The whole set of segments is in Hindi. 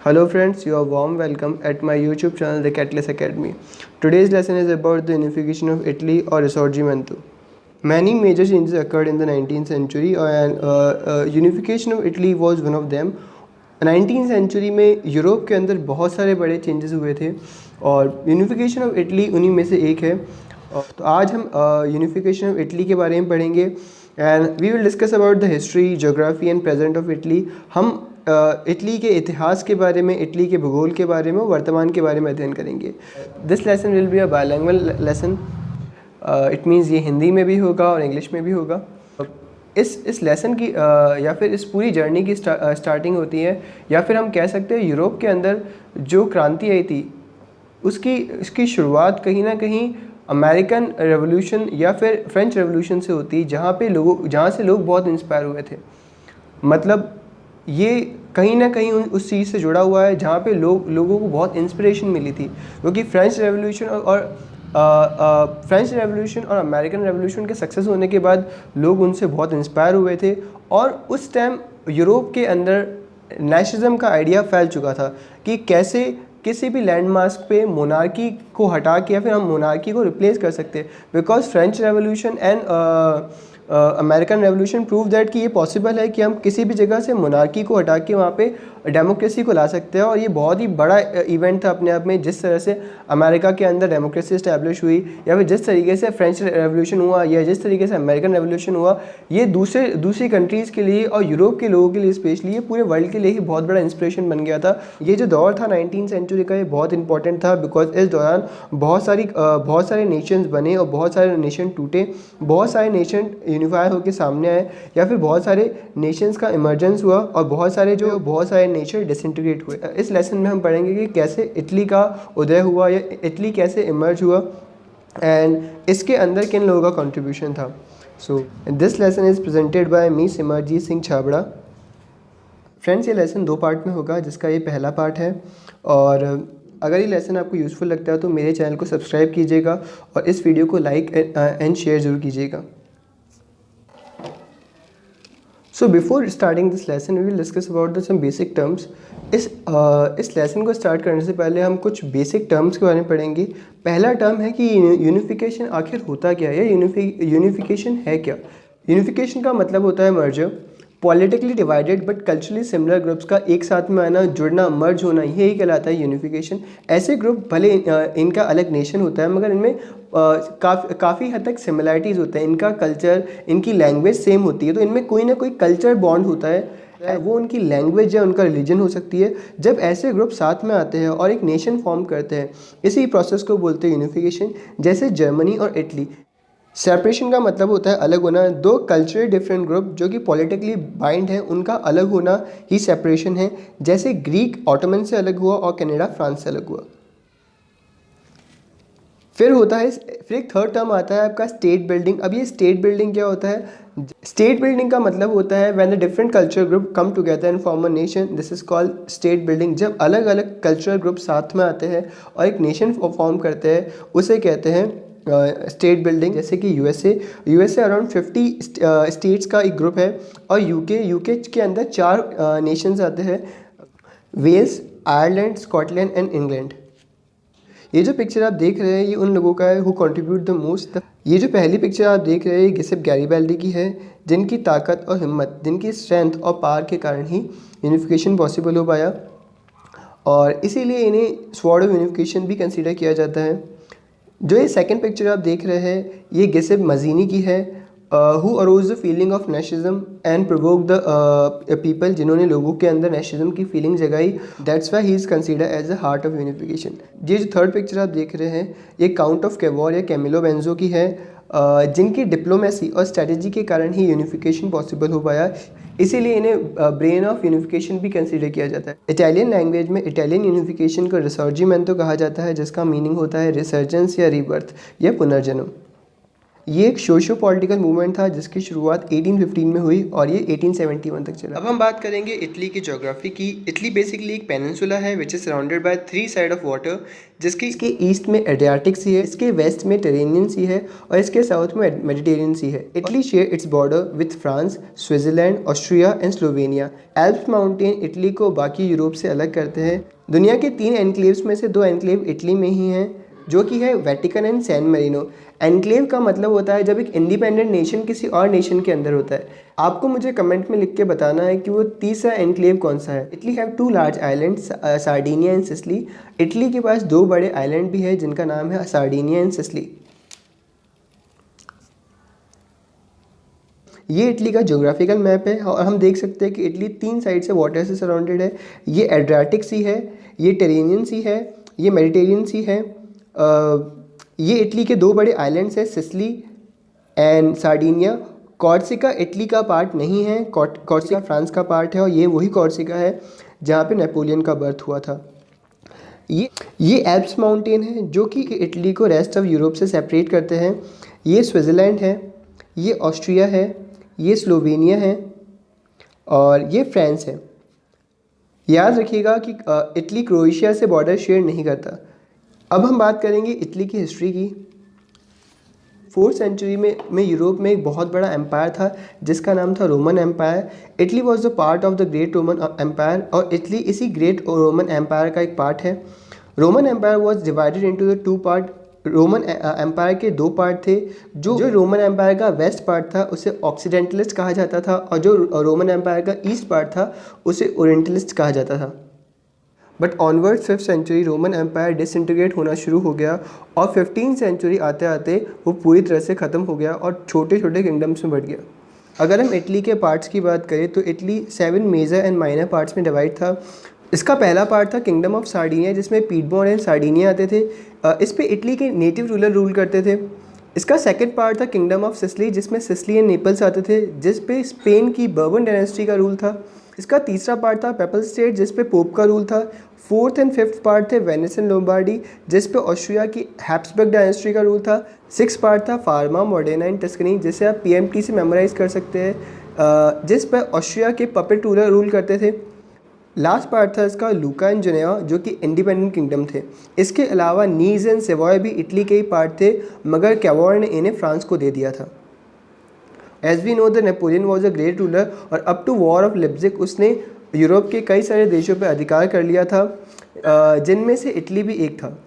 Hello friends, you are warm welcome at my YouTube channel The Catalyst Academy. Today's lesson is about the unification of Italy or Risorgimento. Many major changes occurred in the 19th century and unification of Italy was one of them. 19th century में यूरोप के अंदर बहुत सारे बड़े चेंजेस हुए थे और यूनिफिकेशन ऑफ इटली उन्हीं में से एक है। तो आज हम यूनिफिकेशन ऑफ इटली के बारे में पढ़ेंगे and we will discuss about the history, geography and present of Italy. हम इटली के इतिहास के बारे में, इटली के भूगोल के बारे में, वर्तमान के बारे में अध्ययन करेंगे। This lesson will be a by language lesson. It means ये हिंदी में भी होगा और इंग्लिश में भी होगा। इस लेसन की या फिर इस पूरी जर्नी की स्टार्टिंग होती है, या फिर हम कह सकते हैं यूरोप के अंदर जो क्रांति आई थी उसकी शुरुआत कहीं ना कहीं अमेरिकन रेवोल्यूशन या फिर फ्रेंच रेवोल्यूशन से होती है, जहाँ से लोग बहुत इंस्पायर हुए थे। मतलब ये कहीं ना कहीं उस चीज़ से जुड़ा हुआ है जहाँ पे लोगों को बहुत इंस्पिरेशन मिली थी, क्योंकि फ्रेंच रेवोल्यूशन और अमेरिकन रेवोल्यूशन के सक्सेस होने के बाद लोग उनसे बहुत इंस्पायर हुए थे। और उस टाइम यूरोप के अंदर नेशनलिज्म का आइडिया फैल चुका था कि कैसे किसी भी लैंडमार्क पे मोनार्की को हटा के या फिर हम मोनार्की को रिप्लेस कर सकते हैं। Because French revolution and American revolution prove that कि ये पॉसिबल है कि हम किसी भी जगह से मोनार्की को हटा के वहाँ पे डेमोक्रेसी को ला सकते हैं। और ये बहुत ही बड़ा इवेंट था अपने आप में, जिस तरह से अमेरिका के अंदर डेमोक्रेसी इस्टेब्लिश हुई, या फिर जिस तरीके से फ्रेंच रेवोल्यूशन हुआ, या जिस तरीके से अमेरिकन रेवोल्यूशन हुआ। ये दूसरी कंट्रीज़ के लिए और यूरोप के लोगों के लिए स्पेशली, ये पूरे वर्ल्ड के लिए ही बहुत बड़ा इंस्पिरेशन बन गया था। ये जो दौर था 19th सेंचुरी का, ये बहुत इंपॉर्टेंट था बिकॉज इस दौरान बहुत सारे नेशंस बने और बहुत सारे नेशन टूटे, बहुत सारे नेशन यूनिफाई होकर सामने आए, या फिर बहुत सारे नेशंस का इमर्जेंस हुआ और बहुत सारे नेशन डिसइंटीग्रेट हुए। इस लेसन में हम पढ़ेंगे कि कैसे इटली का उदय हुआ या इटली कैसे इमर्ज हुआ एंड इसके अंदर किन लोगों का कंट्रीब्यूशन था। So this lesson is presented by me Simarjeet Singh Chhabra. Friends, ये लेसन 2 पार्ट में होगा, जिसका ये पहला पार्ट है। और अगर ये लेसन आपको यूज़फुल लगता है तो मेरे चैनल को सब्सक्राइब कीजिएगा और इस वीडियो को लाइक एंड शेयर ज़रूर कीजिएगा। So before starting this lesson, we will discuss about some basic terms. इस लेसन को स्टार्ट करने से पहले हम कुछ बेसिक टर्म्स के बारे में पढ़ेंगे। पहला टर्म है कि यूनिफिकेशन आखिर होता क्या है, यूनिफिकेशन है क्या। यूनिफिकेशन का मतलब होता है merger. Politically divided but culturally similar groups का एक साथ में आना, जुड़ना, मर्ज होना, यही कहलाता है यूनिफिकेशन। ऐसे ग्रुप भले इनका अलग नेशन होता है, मगर इनमें काफ़ी हद तक सिमिलरिटीज़ होते हैं। इनका कल्चर, इनकी लैंग्वेज सेम होती है, तो इनमें कोई ना कोई कल्चर बॉन्ड होता है। वो उनकी लैंग्वेज या उनका रिलीजन हो सकती है। जब ऐसे ग्रुप साथ में आते हैं और एक नेशन फॉर्म करते हैं, इसी प्रोसेस को बोलते हैं यूनिफिकेशन। जैसे जर्मनी और इटली। सेपरेशन का मतलब होता है अलग होना। 2 कल्चरली डिफरेंट ग्रुप जो कि पॉलिटिकली बाइंड है, उनका अलग होना ही सेपरेशन है। जैसे ग्रीक ऑटोमन से अलग हुआ और कनाडा फ्रांस से अलग हुआ। फिर एक थर्ड टर्म आता है आपका स्टेट बिल्डिंग। अब ये स्टेट बिल्डिंग क्या होता है? स्टेट बिल्डिंग का मतलब होता है when the different culture group come together and form a nation, this is called state building. जब अलग अलग कल्चरल ग्रुप साथ में आते हैं और एक नेशन फॉर्म करते हैं, उसे कहते हैं स्टेट बिल्डिंग। जैसे कि यूएसए अराउंड 50 स्टेट्स का एक ग्रुप है, और यूके के अंदर 4 नेशंस आते हैं, Wales, Ireland, Scotland and England. ये जो पिक्चर आप देख रहे हैं, ये उन लोगों का है हु कंट्रीब्यूट द मोस्ट। ये जो पहली पिक्चर आप देख रहे हैं, ये गिसेप गैरिबाल्डी की है, जिनकी ताकत और हिम्मत, जिनकी स्ट्रेंथ और पावर के कारण ही यूनिफिकेशन पॉसिबल हो पाया, और इसीलिए इन्हें स्वॉर्ड ऑफ यूनिफिकेशन भी कंसीडर किया जाता है। जो ये सेकंड पिक्चर आप देख रहे हैं, ये गिसेप मजीनी की है, who arose the feeling of nationalism and provoke the people, जिन्होंने लोगों के अंदर नेशनलिज्म की फीलिंग जगाई। That's why he is consider as the heart of unification. ये जो थर्ड पिक्चर आप देख रहे हैं, ये काउंट ऑफ कैवोर या कैमिलो बेंजो की है, जिनकी डिप्लोमेसी और स्ट्रेटजी के कारण ही यूनिफिकेशन पॉसिबल हो पाया। इसीलिए इन्हें ब्रेन ऑफ यूनिफिकेशन भी कंसीडर किया जाता है। इटालियन लैंग्वेज में इटालियन यूनिफिकेशन को रिसर्जिमेंटो कहा जाता है, जिसका मीनिंग होता है रिसर्जेंस या रीबर्थ या पुनर्जन्म। ये एक सोशो पॉलिटिकल मूवमेंट था जिसकी शुरुआत 1815 में हुई और ये 1871 तक चला। अब हम बात करेंगे इटली की ज्योग्राफी की। इटली बेसिकली एक पेनिनसुला है which is surrounded by 3 side of water, जिसकी इसके ईस्ट में एड्रियाटिक सी है, इसके वेस्ट में टेरेनियन सी है और इसके साउथ में मेडिटेरियन सी है। Italy share its border with France, Switzerland, Austria and Slovenia. Alps mountain Italy को बाकी यूरोप से अलग करते हैं। दुनिया के 3 एनक्लेव्स में से 2 एनक्लेव इटली में ही हैं, जो कि है Vatican and San Marino. Enclave का मतलब होता है जब एक इंडिपेंडेंट नेशन किसी और नेशन के अंदर होता है। आपको मुझे कमेंट में लिख के बताना है कि वो तीसरा एनक्लेव कौन सा है। Italy have 2 large islands, Sardinia and Sicily. Italy के पास 2 बड़े आइलैंड भी है जिनका नाम है सार्डिनिया एंड सिसिली। ये इटली का ज्योग्राफिकल मैप है और हम देख सकते हैं कि इटली 3 साइड से वाटर से सराउंडेड है। ये एड्रियाटिक सी है, ये टेरेनियन सी है, ये मेडिटेरियन सी है। ये इटली के 2 बड़े आइलैंड्स हैं, Sicily and Sardinia. Corsica Italy का पार्ट नहीं है, कॉर्सिका फ्रांस का पार्ट है और ये वही कॉर्सिका है जहाँ पे नेपोलियन का बर्थ हुआ था। ये एल्प्स माउंटेन है जो कि इटली को रेस्ट ऑफ यूरोप से सेपरेट करते हैं। ये स्विट्ज़रलैंड है, ये ऑस्ट्रिया है, ये स्लोवेनिया है और ये फ्रांस है। याद रखिएगा कि इटली क्रोएशिया से बॉर्डर शेयर नहीं करता। अब हम बात करेंगे इटली की हिस्ट्री की। 4th सेंचुरी में यूरोप में एक बहुत बड़ा एम्पायर था जिसका नाम था Roman Empire. Italy was the part of the great Roman Empire और इटली इसी ग्रेट रोमन एम्पायर का एक पार्ट है। Roman Empire was divided into the 2 part. Roman Empire के 2 पार्ट थे। जो रोमन एम्पायर का वेस्ट पार्ट था उसे ऑक्सीडेंटलिस्ट कहा जाता था और जो रोमन एम्पायर का ईस्ट पार्ट था उसे ओरिएंटलिस्ट कहा जाता था। But onward 5th century Roman empire disintegrate होना शुरू हो गया और 15th सेंचुरी आते आते वो पूरी तरह से ख़त्म हो गया और छोटे छोटे किंगडम्स में बढ़ गया। अगर हम इटली के पार्ट्स की बात करें तो Italy 7 major and minor parts में डिवाइड था। इसका पहला पार्ट था किंगडम ऑफ सार्डिनिया जिसमें पीडमोंट एंड सार्डिनिया आते थे। इस पे इटली के नेटिव रूलर रूल करते थे। इसका सेकंड पार्ट था किंगडम ऑफ सिसिली जिसमें सिसिली एंड नेपल्स आते थे जिस पे स्पेन की बर्बन डायनेस्टी का रूल था। इसका तीसरा पार्ट था पेपल स्टेट जिस पे पोप का रूल था। 4th एंड 5th पार्ट थे वेनिस एंड लोम्बार्डी जिस पे ऑस्ट्रिया की हैब्सबर्ग डायनेस्टी का रूल था। 6th पार्ट था फार्मा, मॉडेना एंड टस्कनी जिसे आप पीएमटी से मेमोराइज कर सकते हैं, जिस पर ऑस्ट्रिया के पपेट रूलर रूल करते थे। लास्ट पार्ट था इसका लूका एंड जुनेवा जो कि इंडिपेंडेंट किंगडम थे। इसके अलावा नीज एंड सेवॉय भी इटली के ही पार्ट थे मगर कैवोर ने इन्हें फ्रांस को दे दिया था। As we know the Napoleon was a great ruler और up to war of Leipzig उसने यूरोप के कई सारे देशों पर अधिकार कर लिया था, जिनमें से इटली भी एक था।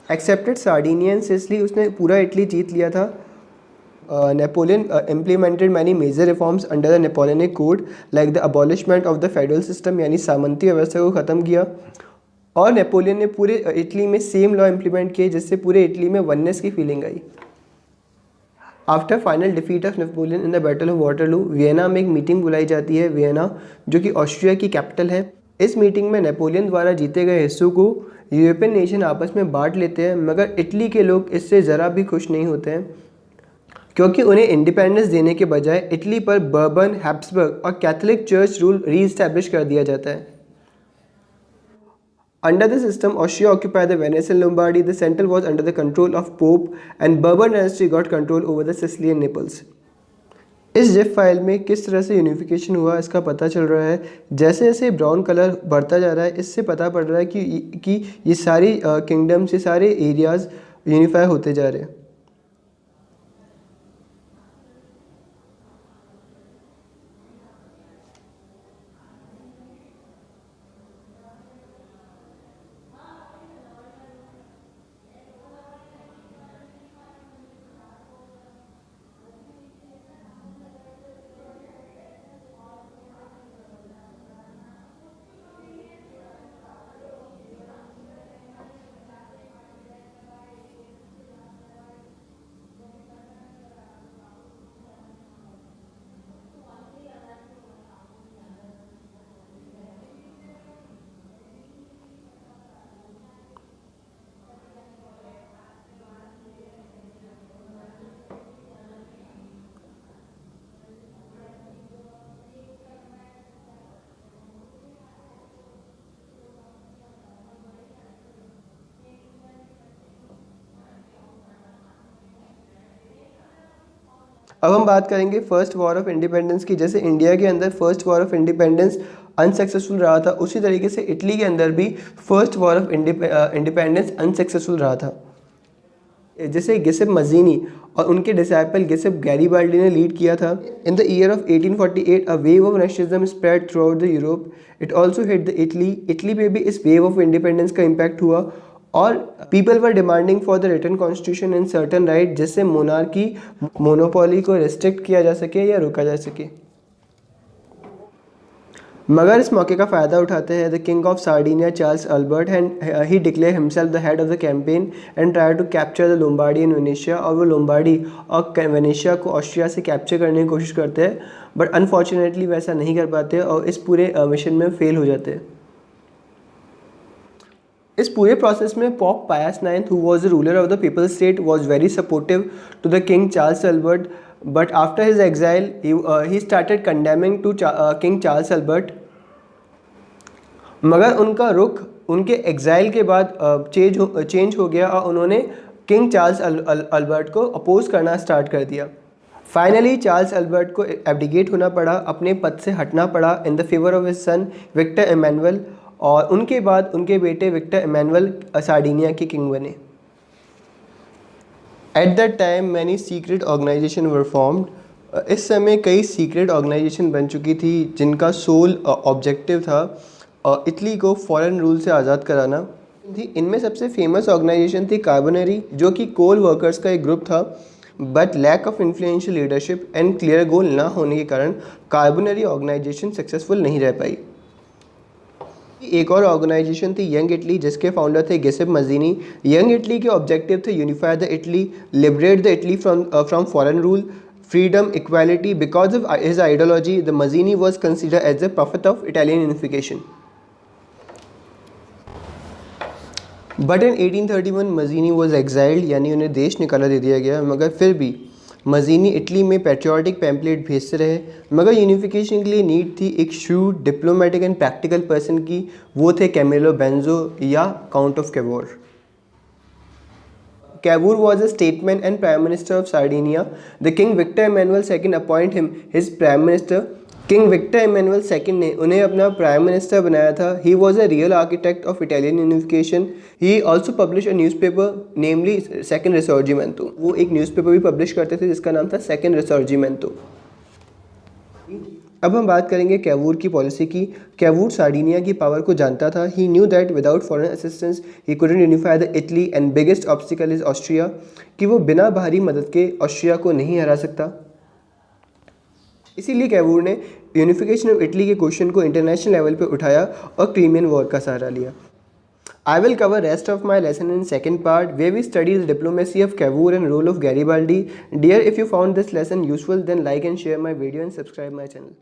एक्सेप्टेड सार्डिनियन सिसिली उसने पूरा इटली जीत लिया था। Napoleon implemented many major reforms under the Napoleonic code like the abolishment of the federal system यानी सामंती व्यवस्था को ख़त्म किया और नेपोलियन ने पूरे इटली में सेम लॉ इम्प्लीमेंट किए जिससे पूरे इटली में वननेस की feeling I. After final defeat of Napoleon in the battle of Waterloo Vienna में एक मीटिंग बुलाई जाती है, वियना जो कि ऑस्ट्रिया की कैपिटल है। इस मीटिंग में नेपोलियन द्वारा जीते गए हिस्सों को यूरोपियन नेशन आपस में बांट लेते हैं मगर इटली के लोग इससे ज़रा भी खुश नहीं होते हैं क्योंकि उन्हें इंडिपेंडेंस देने के बजाय इटली पर बर्बन, हैब्सबर्ग और कैथोलिक चर्च रूल रीइस्टैब्लिश कर दिया जाता है। Under the system, Austria occupied the Venice and Lombardy. The center was under the control of Pope, and Bourbon dynasty got control over the Sicily and Naples. इस जिप फाइल में किस तरह से यूनिफिकेशन हुआ इसका पता चल रहा है। जैसे जैसे ब्राउन कलर बढ़ता जा रहा है इससे पता पड़ रहा है कि ये सारी किंगडम्स, ये सारे एरियाज़ यूनिफाई होते जा रहे हैं। अब हम बात करेंगे फर्स्ट वॉर ऑफ इंडिपेंडेंस की। जैसे इंडिया के अंदर first war of independence unsuccessful रहा था, उसी तरीके से इटली के अंदर भी first war of independence unsuccessful रहा था। जैसे गिसेप मजीनी और उनके डिसाइपल गिसेप गैरिबाल्डी ने लीड किया था। In the year of 1848 a wave of nationalism spread through out the Europe. It also hit the Italy पे भी इस वेव ऑफ इंडिपेंडेंस का इम्पैक्ट हुआ और people were demanding for the written constitution and certain right, जिससे मोनार्की मोनोपोली को रिस्ट्रिक्ट किया जा सके या रोका जा सके। मगर इस मौके का फ़ायदा उठाते हैं the king of Sardinia Charles Albert and he declare himself the head of the campaign and try to capture the Lombardy and Venetia. और वो लोम्बार्डी और वेनेशिया को ऑस्ट्रिया से कैप्चर करने की कोशिश करते हैं, बट अनफॉर्चुनेटली वैसा नहीं कर पाते और इस पूरे मिशन में फेल हो जाते हैं। इस पूरे प्रोसेस में pope Pius IX, who was the ruler of the Papal State, was very supportive to the King Charles Albert. But after his exile, he started condemning to King Charles Albert. मगर उनका रुख उनके एग्जाइल के बाद चेंज हो गया और उन्होंने किंग चार्ल्स अल्बर्ट को अपोज करना स्टार्ट कर दिया। फाइनली चार्ल्स अल्बर्ट को एब्डिकेट होना पड़ा, अपने पद से हटना पड़ा in the favour of his son Victor Emmanuel, और उनके बाद उनके बेटे विक्टर इमैनुअल सार्डिनिया के किंग बने। At that time many secret organisation were formed. इस समय कई सीक्रेट ऑर्गेनाइजेशन बन चुकी थी जिनका सोल ऑब्जेक्टिव था इटली को फॉरेन रूल से आज़ाद कराना थी। इनमें सबसे फेमस ऑर्गेनाइजेशन थी कार्बोनरी, जो कि कोल वर्कर्स का एक ग्रुप था, but lack of influential leadership and clear goal ना होने के कारण कार्बोनरी ऑर्गेनाइजेशन सक्सेसफुल नहीं रह पाई। एक और ऑर्गेनाइजेशन थी यंग इटली, जिसके फाउंडर थे गिसेप मजीनी। यंग इटली के ऑब्जेक्टिव थे unify the Italy, liberate the Italy from foreign rule, freedom, equality. Because of his ideology, the Mazzini was considered as the prophet of Italian unification. But in 1831 Mazzini was exiled, यानी उन्हें देश निकाला दे दिया गया। मगर फिर भी मजीनी इटली में पैट्रियाटिक पैम्पलेट भेजते रहे। मगर यूनिफिकेशन के लिए नीड थी एक shrewd diplomatic and practical person की, वो थे कैमिलो बेंजो या count of Cavour. Cavour was a statesman and Prime Minister of Sardinia. The King Victor Emmanuel II appointed him his Prime Minister. King Victor Emmanuel II ने उन्हें अपना Prime Minister बनाया था। He was a real architect of Italian unification. He also published a newspaper, namely Second Risorgimento. वो एक newspaper भी publish करते थे जिसका नाम था Second Risorgimento. अब हम बात करेंगे कैवूर की पॉलिसी की। कैवूर सार्डिनिया की पावर को जानता था। He knew that without foreign assistance he couldn't unify the Italy and biggest obstacle is Austria, कि वो बिना बाहरी मदद के ऑस्ट्रिया को नहीं हरा सकता। इसीलिए कैवूर ने यूनिफिकेशन ऑफ इटली के क्वेश्चन को इंटरनेशनल लेवल पे उठाया और क्रीमियन वॉर का सहारा लिया। I will cover rest of my lesson in second part, where we study the diplomacy of Cavour and role of Garibaldi. Dear, if you found this lesson useful, then like and share my video and subscribe my channel.